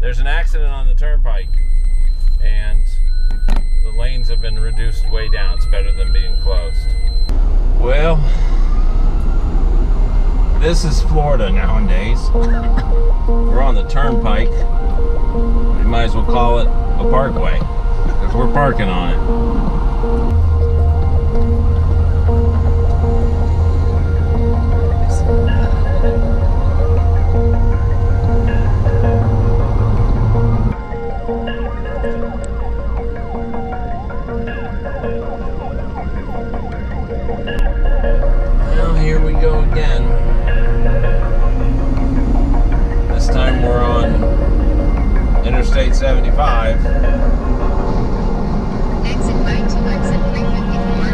There's an accident on the turnpike, and the lanes have been reduced way down. It's better than being closed. Well, this is Florida nowadays. We're on the turnpike. We might as well call it a parkway, because we're parking on it. Well, here we go again. This time we're on Interstate 75. Exit right to exit 354.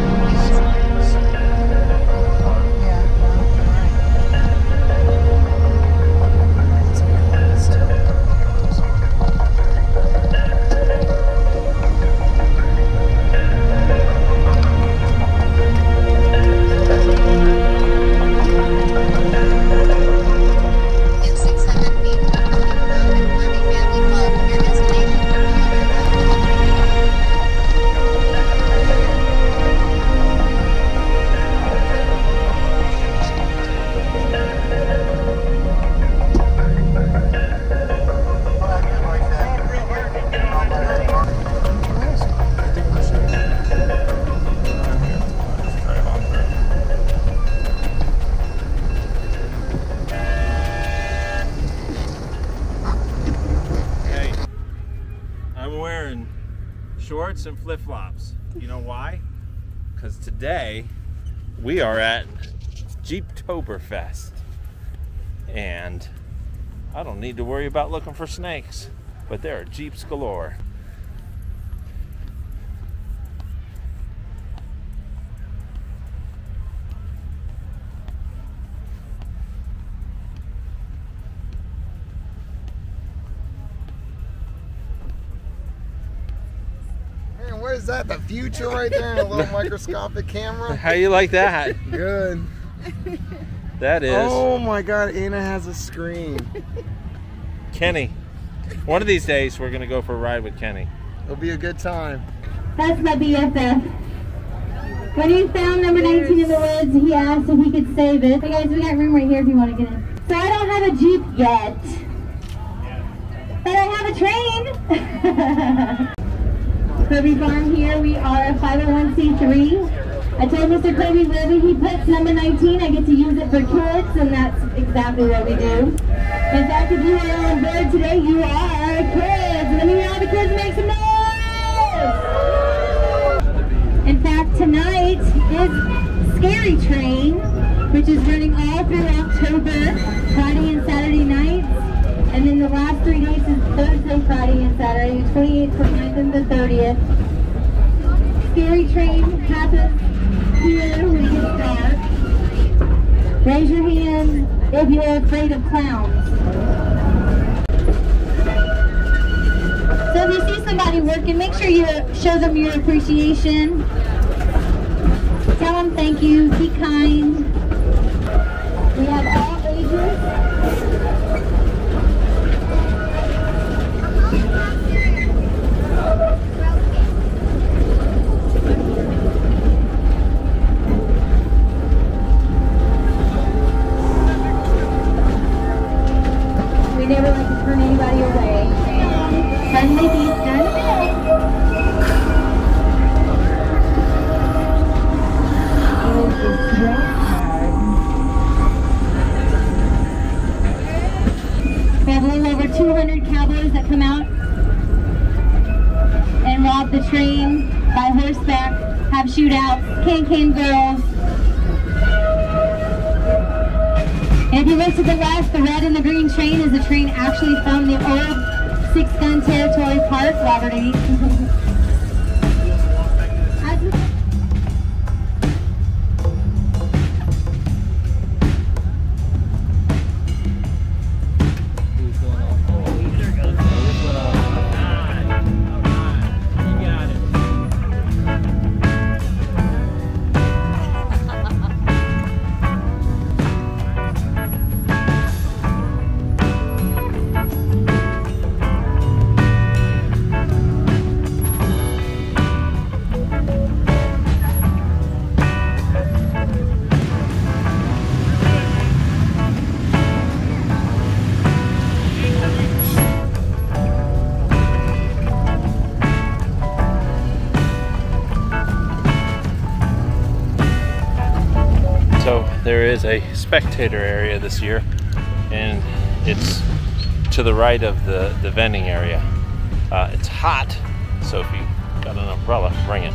Shorts and flip-flops. You know why? Because today we are at Jeeptoberfest, and I don't need to worry about looking for snakes, but there are Jeeps galore. What is that? The future right there in a little microscopic camera? How you like that? Good. That is. Oh my God, Anna has a screen. Kenny. One of these days we're gonna go for a ride with Kenny. It'll be a good time. That's my BFF. When he found number 19 in the woods, he asked if he could save it. Hey guys, we got room right here if you want to get in. So I don't have a Jeep yet, but I have a train. Kirby Farm here, we are a 501c3. I told Mr. Kirby wherever he puts number 19, I get to use it for kids, and that's exactly what we do. In fact, if you are on board today, you are kids. Let me hear all the kids make some noise! In fact, tonight is Scary Train, which is running all through October, Friday and Saturday nights. And then the last 3 days is Thursday, Friday, and Saturday, 28th, 29th, and the 30th. Scary Train happens here when it gets dark. Raise your hand if you're afraid of clowns. So if you see somebody working, make sure you show them your appreciation. Tell them thank you, be kind. We have all ages. We never like to turn anybody away. Friendly beast done today. We have a little over 200 cowboys that come out and rob the train by horseback, have shootouts, can girls. And if you look to the left, the red and the green train is a train actually from the old 6-gun territory park, Robert E. is a spectator area this year, and it's to the right of the vending area. It's hot, so if you got an umbrella, bring it.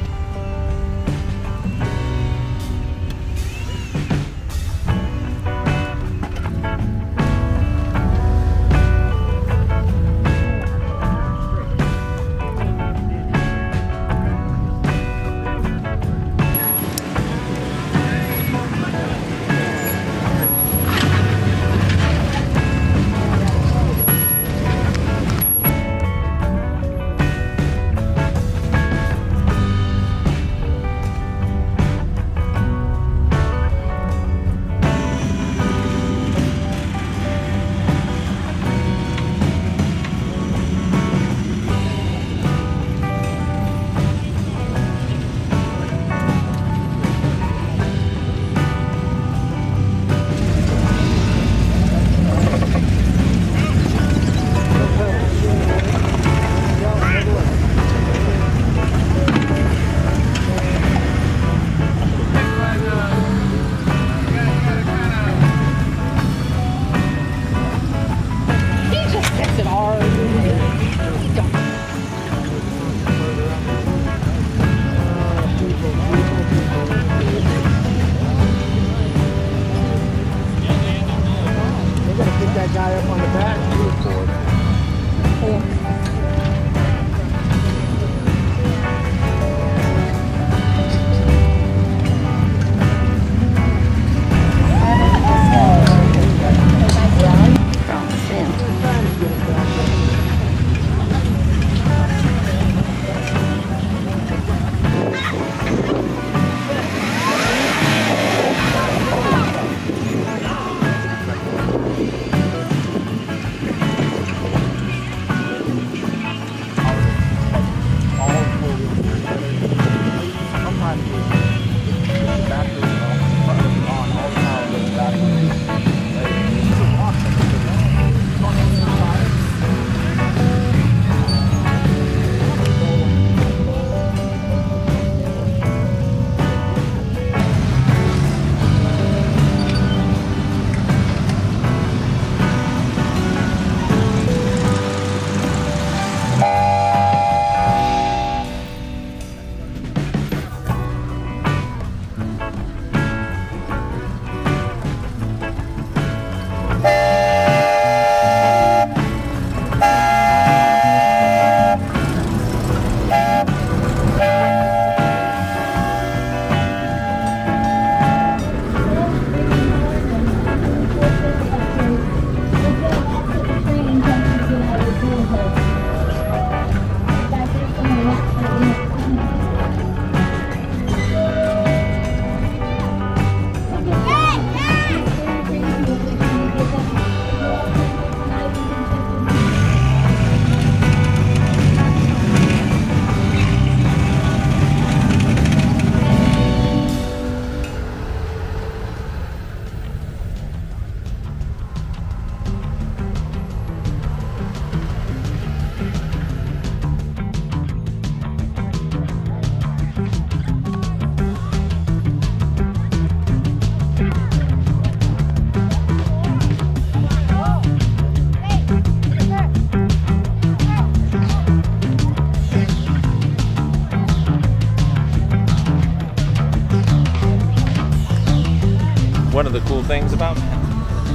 One of the cool things about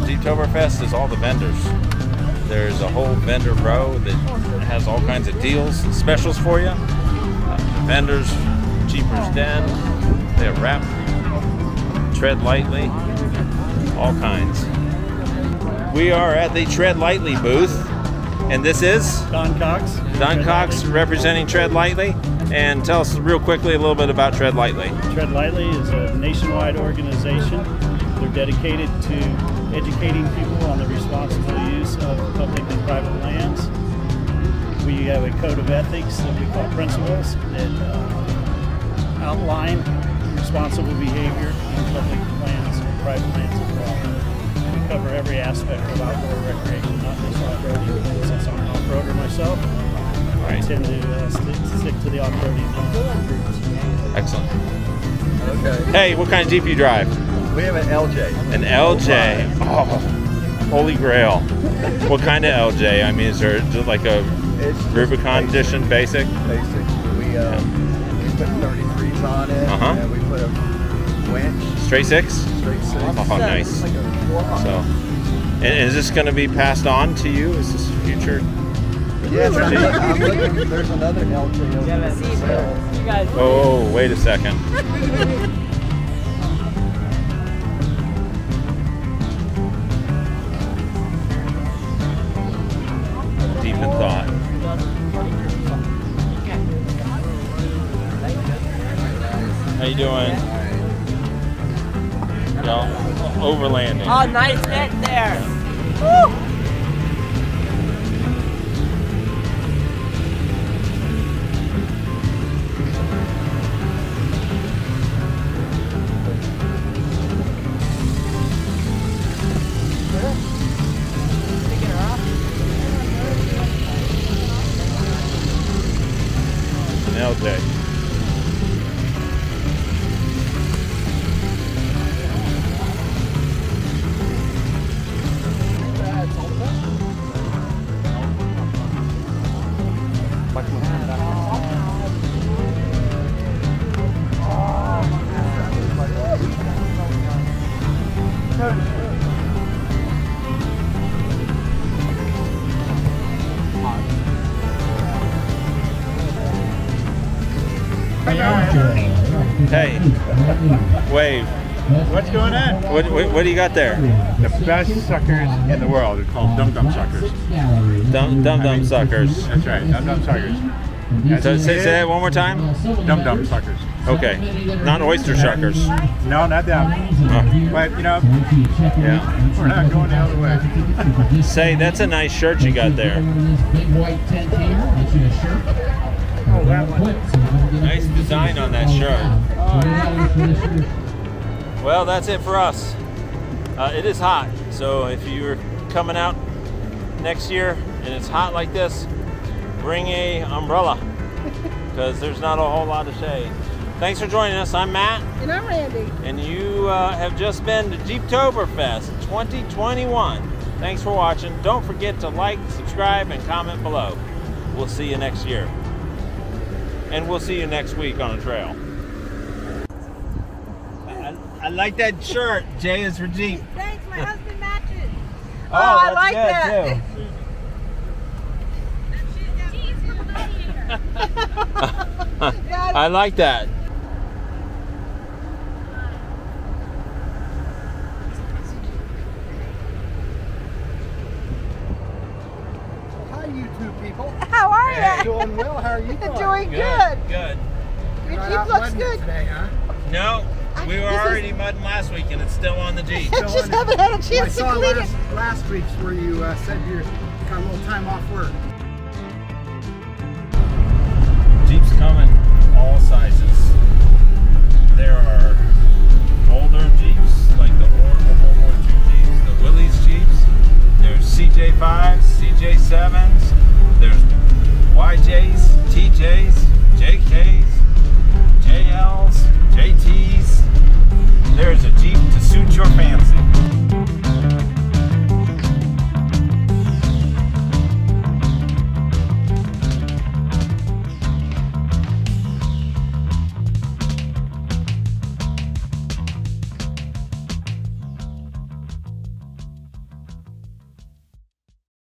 Jeeptoberfest is all the vendors. There's a whole vendor row that has all kinds of deals and specials for you. Vendors, Jeepers Den, they have wrap, Tread Lightly, all kinds. We are at the Tread Lightly booth, and this is Don Cox. Don Cox representing Tread Lightly. And tell us real quickly a little bit about Tread Lightly. Tread Lightly is a nationwide organization. They're dedicated to educating people on the responsible use of public and private lands. We have a code of ethics that we call principles that outline responsible behavior in public lands and private lands as well. We cover every aspect of outdoor recreation, not just off-roading. Since I'm an off-roader myself, I tend to stick to the off-roading routes. Excellent. Okay. Hey, what kind of Jeep you drive? We have an LJ. An LJ. Oh, holy grail. What kind of LJ? I mean, is there just like a Rubicon edition basic? Basic. We put 33s on it. And we put a winch. Straight six? Straight six. Oh, nice. Like a so, and is this going to be passed on to you? Is this future? Yes, I'm looking. There's another LJ over there. Oh, wait a second. Deep in thought. How you doing? Y'all overlanding. Oh, nice net there. Woo! LJ. Hey, wave. What's going on? What do you got there? The best suckers in the world. They're called dum-dum suckers. Dum-dum suckers. That's right, dum-dum suckers. So say that one more time? Dum-dum suckers. Okay, not oyster suckers. No, not them. But, you know, yeah, we're not going the other way. Say, that's a nice shirt you got there. Oh, that one. Nice design on that shirt. Well, that's it for us. It is hot, so if you're coming out next year and it's hot like this, bring a umbrella because there's not a whole lot of shade. Thanks for joining us. I'm Matt. And I'm Randy. And you have just been to Jeeptoberfest 2021. Thanks for watching. Don't forget to like, subscribe, and comment below. We'll see you next year. And we'll see you next week on a trail. I like that shirt. J is for Jeep. Thanks, my husband matches. Oh, I that's like good that. too. I like that. Hi, you two people. How are you? Doing well. How are you doing? Doing good. Good. Your Right Jeep out looks mudding good. today, huh? No, we were already mudding last week and it's still on the Jeep. Just haven't had a I chance to saw clean it. last week's where you said you got a little time off work. Jeeps come in all sizes. There are older Jeeps, like the World War II Jeeps, the Willys Jeeps. There's CJ5s, CJ7s. There's